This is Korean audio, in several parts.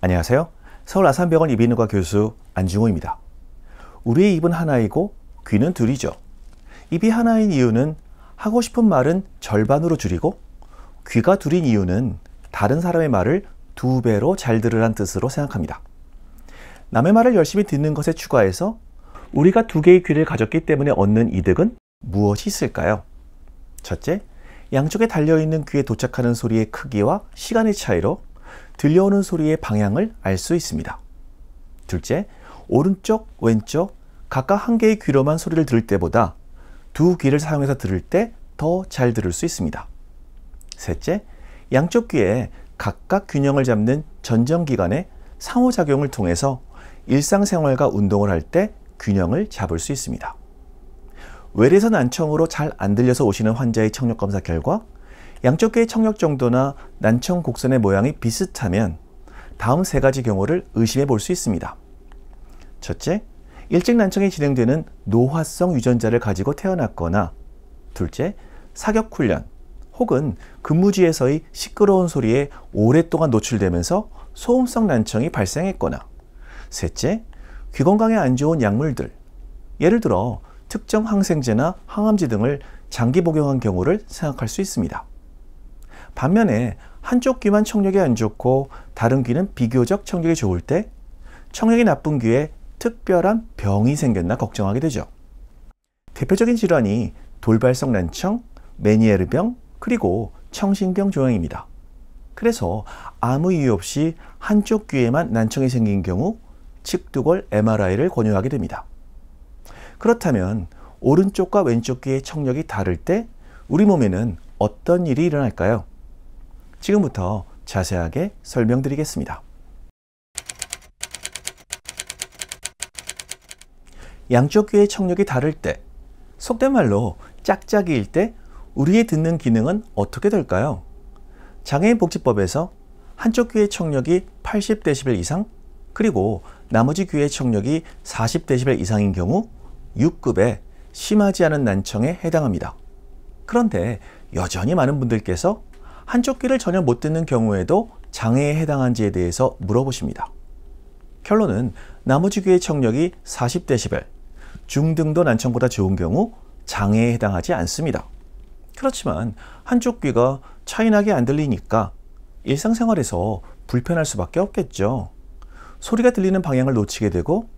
안녕하세요. 서울 아산병원 이비인후과 교수 안중호입니다. 우리의 입은 하나이고 귀는 둘이죠. 입이 하나인 이유는 하고 싶은 말은 절반으로 줄이고 귀가 둘인 이유는 다른 사람의 말을 2배로 잘 들으란 뜻으로 생각합니다. 남의 말을 열심히 듣는 것에 추가해서 우리가 2개의 귀를 가졌기 때문에 얻는 이득은 무엇이 있을까요? 첫째, 양쪽에 달려있는 귀에 도착하는 소리의 크기와 시간의 차이로 들려오는 소리의 방향을 알 수 있습니다. 둘째, 오른쪽, 왼쪽 각각 한 개의 귀로만 소리를 들을 때보다 2 귀를 사용해서 들을 때 더 잘 들을 수 있습니다. 셋째, 양쪽 귀에 각각 균형을 잡는 전정기관의 상호작용을 통해서 일상생활과 운동을 할 때 균형을 잡을 수 있습니다. 외래에서 난청으로 잘 안 들려서 오시는 환자의 청력검사 결과 양쪽 귀의 청력 정도나 난청 곡선의 모양이 비슷하면 다음 3가지 경우를 의심해 볼 수 있습니다. 첫째, 일찍 난청이 진행되는 노화성 유전자를 가지고 태어났거나, 둘째, 사격 훈련 혹은 근무지에서의 시끄러운 소리에 오랫동안 노출되면서 소음성 난청이 발생했거나, 셋째, 귀 건강에 안 좋은 약물들, 예를 들어 특정 항생제나 항암제 등을 장기 복용한 경우를 생각할 수 있습니다. 반면에 한쪽 귀만 청력이 안 좋고 다른 귀는 비교적 청력이 좋을 때 청력이 나쁜 귀에 특별한 병이 생겼나 걱정하게 되죠. 대표적인 질환이 돌발성 난청, 메니에르병, 그리고 청신병 조형입니다. 그래서 아무 이유 없이 한쪽 귀에만 난청이 생긴 경우 측두골 MRI를 권유하게 됩니다. 그렇다면 오른쪽과 왼쪽 귀의 청력이 다를 때 우리 몸에는 어떤 일이 일어날까요? 지금부터 자세하게 설명드리겠습니다. 양쪽 귀의 청력이 다를 때, 속된 말로 짝짝이일 때 우리의 듣는 기능은 어떻게 될까요? 장애인복지법에서 한쪽 귀의 청력이 80dB 이상, 그리고 나머지 귀의 청력이 40dB 이상인 경우 6급의 심하지 않은 난청에 해당합니다. 그런데 여전히 많은 분들께서 한쪽 귀를 전혀 못 듣는 경우에도 장애에 해당한지에 대해서 물어보십니다. 결론은 나머지 귀의 청력이 40dB, 중등도 난청보다 좋은 경우 장애에 해당하지 않습니다. 그렇지만 한쪽 귀가 차이나게 안 들리니까 일상생활에서 불편할 수밖에 없겠죠. 소리가 들리는 방향을 놓치게 되고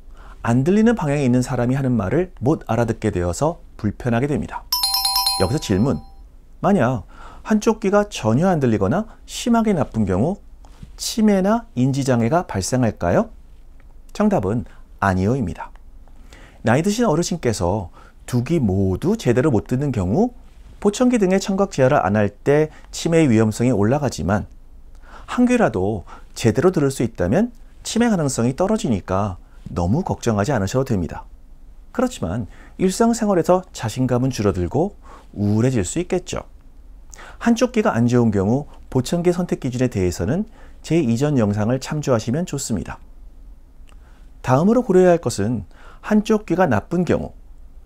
안 들리는 방향에 있는 사람이 하는 말을 못 알아듣게 되어서 불편하게 됩니다. 여기서 질문, 만약 한쪽 귀가 전혀 안 들리거나 심하게 나쁜 경우 치매나 인지장애가 발생할까요? 정답은 아니요입니다. 나이 드신 어르신께서 2귀 모두 제대로 못 듣는 경우 보청기 등의 청각 제어를 안 할 때 치매의 위험성이 올라가지만 한 귀라도 제대로 들을 수 있다면 치매 가능성이 떨어지니까 너무 걱정하지 않으셔도 됩니다. 그렇지만 일상생활에서 자신감은 줄어들고 우울해질 수 있겠죠. 한쪽 귀가 안 좋은 경우 보청기 선택 기준에 대해서는 제 이전 영상을 참조하시면 좋습니다. 다음으로 고려해야 할 것은 한쪽 귀가 나쁜 경우,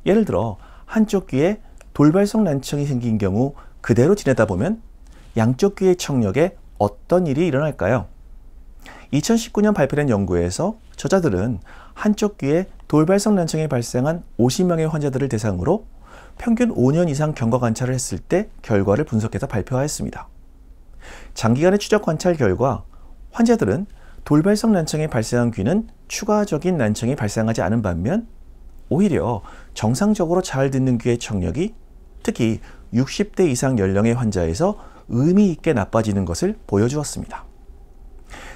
예를 들어 한쪽 귀에 돌발성 난청이 생긴 경우 그대로 지내다 보면 양쪽 귀의 청력에 어떤 일이 일어날까요? 2019년 발표된 연구에서 저자들은 한쪽 귀에 돌발성 난청이 발생한 50명의 환자들을 대상으로 평균 5년 이상 경과 관찰을 했을 때 결과를 분석해서 발표하였습니다. 장기간의 추적 관찰 결과 환자들은 돌발성 난청이 발생한 귀는 추가적인 난청이 발생하지 않은 반면 오히려 정상적으로 잘 듣는 귀의 청력이 특히 60대 이상 연령의 환자에서 의미 있게 나빠지는 것을 보여주었습니다.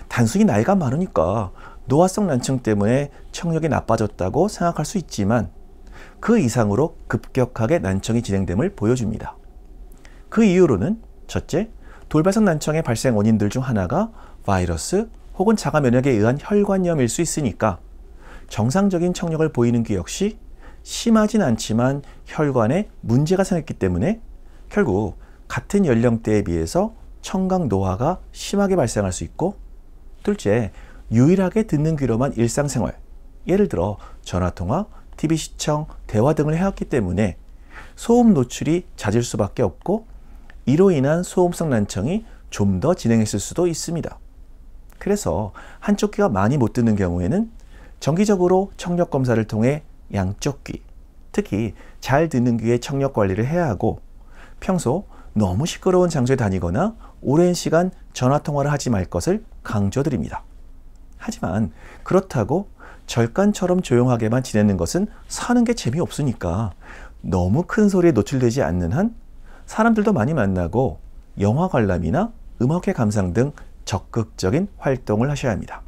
단순히 나이가 많으니까 노화성 난청 때문에 청력이 나빠졌다고 생각할 수 있지만 그 이상으로 급격하게 난청이 진행됨을 보여줍니다. 그 이유로는 첫째, 돌발성 난청의 발생 원인들 중 하나가 바이러스 혹은 자가 면역에 의한 혈관염일 수 있으니까 정상적인 청력을 보이는 귀 역시 심하진 않지만 혈관에 문제가 생겼기 때문에 결국 같은 연령대에 비해서 청각 노화가 심하게 발생할 수 있고, 둘째, 유일하게 듣는 귀로만 일상생활, 예를 들어 전화통화, TV 시청, 대화 등을 해왔기 때문에 소음 노출이 잦을 수밖에 없고 이로 인한 소음성 난청이 좀 더 진행했을 수도 있습니다. 그래서 한쪽 귀가 많이 못 듣는 경우에는 정기적으로 청력 검사를 통해 양쪽 귀, 특히 잘 듣는 귀의 청력 관리를 해야 하고, 평소 너무 시끄러운 장소에 다니거나 오랜 시간 전화 통화를 하지 말 것을 강조드립니다. 하지만 그렇다고 절간처럼 조용하게만 지내는 것은 사는 게 재미없으니까 너무 큰 소리에 노출되지 않는 한 사람들도 많이 만나고 영화 관람이나 음악회 감상 등 적극적인 활동을 하셔야 합니다.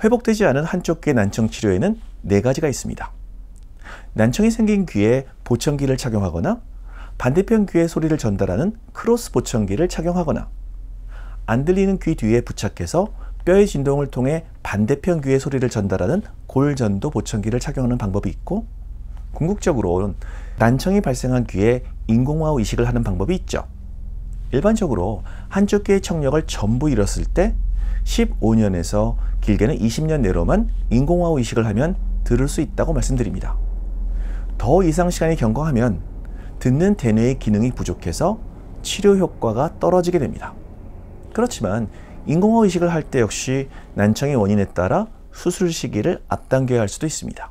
회복되지 않은 한쪽 귀의 난청 치료에는 4가지가 있습니다. 난청이 생긴 귀에 보청기를 착용하거나 반대편 귀에 소리를 전달하는 크로스 보청기를 착용하거나 안 들리는 귀 뒤에 부착해서 뼈의 진동을 통해 반대편 귀에 소리를 전달하는 골전도 보청기를 착용하는 방법이 있고, 궁극적으로는 난청이 발생한 귀에 인공호흡 이식을 하는 방법이 있죠. 일반적으로 한쪽 귀의 청력을 전부 잃었을 때 15년에서 길게는 20년 내로만 인공호흡 이식을 하면 들을 수 있다고 말씀드립니다. 더 이상 시간이 경과하면 듣는 대뇌의 기능이 부족해서 치료 효과가 떨어지게 됩니다. 그렇지만 인공호흡 이식을 할 때 역시 난청의 원인에 따라 수술 시기를 앞당겨야 할 수도 있습니다.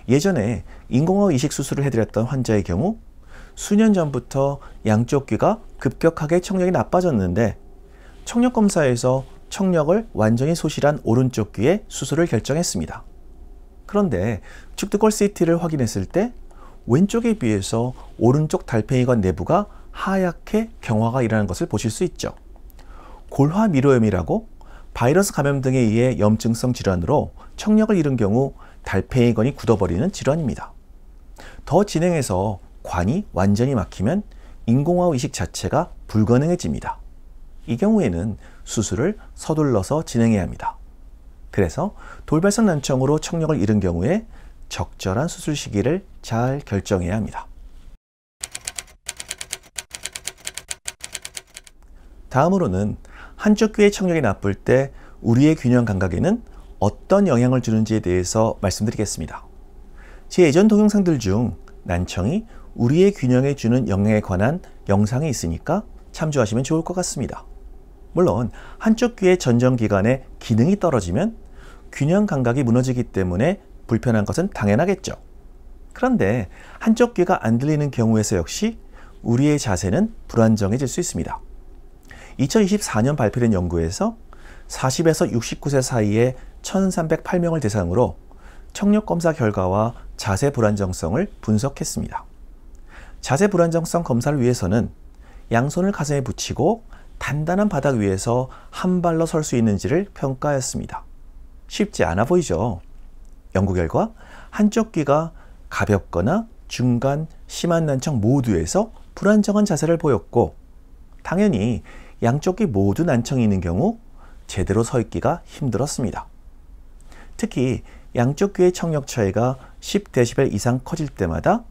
예전에 인공호흡 이식 수술을 해드렸던 환자의 경우 수년 전부터 양쪽 귀가 급격하게 청력이 나빠졌는데 청력 검사에서 청력을 완전히 소실한 오른쪽 귀에 수술을 결정했습니다. 그런데 측두골 CT를 확인했을 때 왼쪽에 비해서 오른쪽 달팽이관 내부가 하얗게 경화가 일어나는 것을 보실 수 있죠. 골화미로염이라고 바이러스 감염 등에 의해 염증성 질환으로 청력을 잃은 경우 달팽이관이 굳어버리는 질환입니다. 더 진행해서 관이 완전히 막히면 인공호흡 이식 자체가 불가능해집니다. 이 경우에는 수술을 서둘러서 진행해야 합니다. 그래서 돌발성 난청으로 청력을 잃은 경우에 적절한 수술 시기를 잘 결정해야 합니다. 다음으로는 한쪽 귀의 청력이 나쁠 때 우리의 균형 감각에는 어떤 영향을 주는지에 대해서 말씀드리겠습니다. 제 예전 동영상들 중 난청이 우리의 균형에 주는 영향에 관한 영상이 있으니까 참조하시면 좋을 것 같습니다. 물론 한쪽 귀의 전정기관의 기능이 떨어지면 균형 감각이 무너지기 때문에 불편한 것은 당연하겠죠. 그런데 한쪽 귀가 안 들리는 경우에서 역시 우리의 자세는 불안정해질 수 있습니다. 2024년 발표된 연구에서 40에서 69세 사이의 1,308명을 대상으로 청력 검사 결과와 자세 불안정성을 분석했습니다. 자세 불안정성 검사를 위해서는 양손을 가슴에 붙이고 단단한 바닥 위에서 한 발로 설 수 있는지를 평가하였습니다. 쉽지 않아 보이죠? 연구 결과 한쪽 귀가 가볍거나 중간, 심한 난청 모두에서 불안정한 자세를 보였고, 당연히 양쪽 귀 모두 난청이 있는 경우 제대로 서 있기가 힘들었습니다. 특히 양쪽 귀의 청력 차이가 10dB 이상 커질 때마다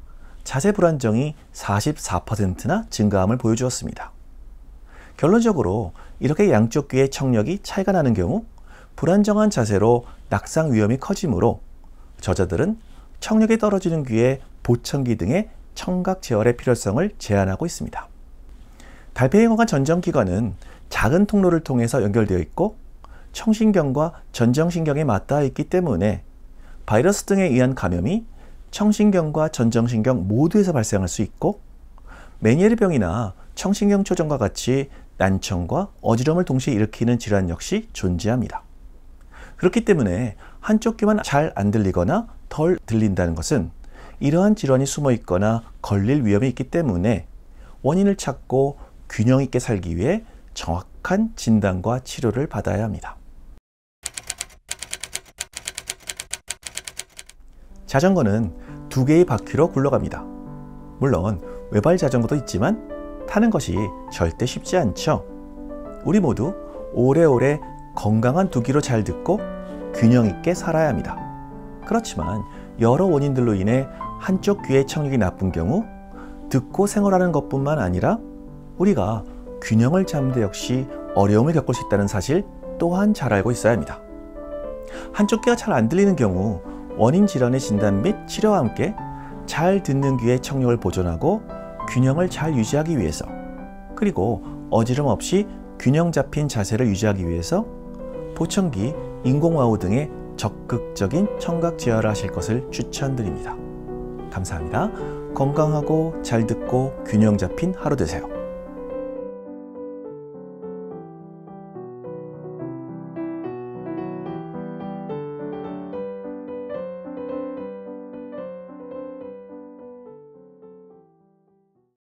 자세 불안정이 44%나 증가함을 보여주었습니다. 결론적으로 이렇게 양쪽 귀의 청력이 차이가 나는 경우 불안정한 자세로 낙상 위험이 커지므로 저자들은 청력이 떨어지는 귀에 보청기 등의 청각 제어의 필요성을 제안하고 있습니다. 달팽이관과 전정기관은 작은 통로를 통해서 연결되어 있고 청신경과 전정신경에 맞닿아 있기 때문에 바이러스 등에 의한 감염이 청신경과 전정신경 모두에서 발생할 수 있고, 메니에르병이나 청신경 초정과 같이 난청과 어지럼을 동시에 일으키는 질환 역시 존재합니다. 그렇기 때문에 한쪽 귀만 잘 안 들리거나 덜 들린다는 것은 이러한 질환이 숨어 있거나 걸릴 위험이 있기 때문에 원인을 찾고 균형 있게 살기 위해 정확한 진단과 치료를 받아야 합니다. 자전거는 2개의 바퀴로 굴러갑니다. 물론 외발 자전거도 있지만 타는 것이 절대 쉽지 않죠. 우리 모두 오래오래 건강한 2귀로 잘 듣고 균형 있게 살아야 합니다. 그렇지만 여러 원인들로 인해 한쪽 귀의 청력이 나쁜 경우 듣고 생활하는 것뿐만 아니라 우리가 균형을 잡는 데 역시 어려움을 겪을 수 있다는 사실 또한 잘 알고 있어야 합니다. 한쪽 귀가 잘 안 들리는 경우 원인 질환의 진단 및 치료와 함께 잘 듣는 귀의 청력을 보존하고 균형을 잘 유지하기 위해서, 그리고 어지럼 없이 균형 잡힌 자세를 유지하기 위해서 보청기, 인공와우 등의 적극적인 청각 제어를 하실 것을 추천드립니다. 감사합니다. 건강하고 잘 듣고 균형 잡힌 하루 되세요.